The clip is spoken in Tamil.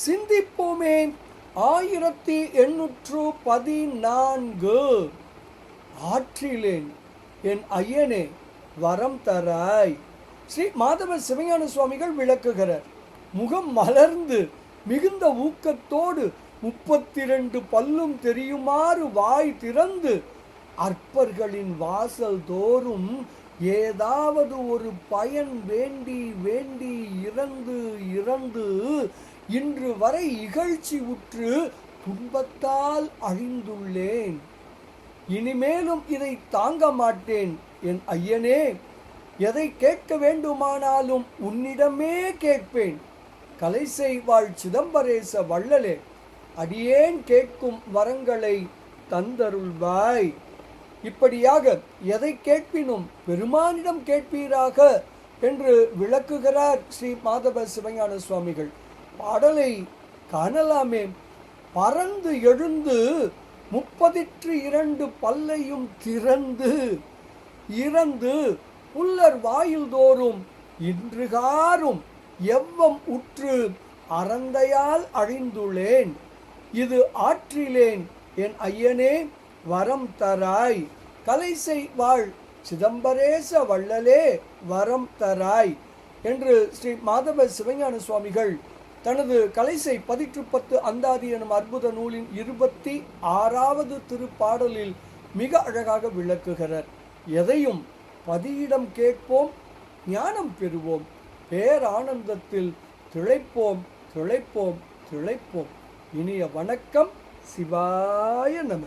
சிந்திப்போமே. 1814 ஆற்றிலேன் என் ஐயனே வரம் தராய். ஸ்ரீ மாதவ சிவஞான சுவாமிகள் விளக்குகிறார். முகம் மலர்ந்து மிகுந்த ஊக்கத்தோடு 32 பல்லும் தெரியுமாறு வாய் திறந்து அற்பர்களின் வாசல் தோறும் ஏதாவது ஒரு பயன் வேண்டி வேண்டி இறந்து இறந்து இன்று வரை இகழ்ச்சி உற்று துன்பத்தால் அழிந்துள்ளேன். இனிமேலும் இதை தாங்க மாட்டேன் என் ஐயனே. எதை கேட்க வேண்டுமானாலும் உன்னிடமே கேட்பேன். கலைசை வாழ் சிதம்பரேச வள்ளலே, அடியேன் கேட்கும் வரங்களை தந்தருள்வாய். இப்படியாக எதை கேட்பினும் பெருமானிடம் கேட்பீராக என்று விளக்குகிறார் ஸ்ரீ மாதவ சிவஞான சுவாமிகள். பாடலை காணலாமே. பறந்து எழுந்து 32 பல்லையும் திறந்து இறந்து புல்லர் வாயில் தோறும் இன்றுகாரும் எவ்வம் உற்று அறந்தையால் அழிந்துள்ளேன். இது ஆற்றிலேன் என் ஐயனே வரம் தராய். கலைசை வாழ் சிதம்பரேச வள்ளலே வரம் தராய் என்று ஸ்ரீ மாதவ சிவஞான சுவாமிகள் தனது கலைசை 10 அந்தாதி எனும் அற்புத நூலின் 26வது திருப்பாடலில் மிக அழகாக விளக்குகிறார். எதையும் பதியிடம் கேட்போம், ஞானம் பெறுவோம், பேரானந்தத்தில் திளைப்போம் திளைப்போம் திளைப்போம். இனிய வணக்கம். சிவாய நம.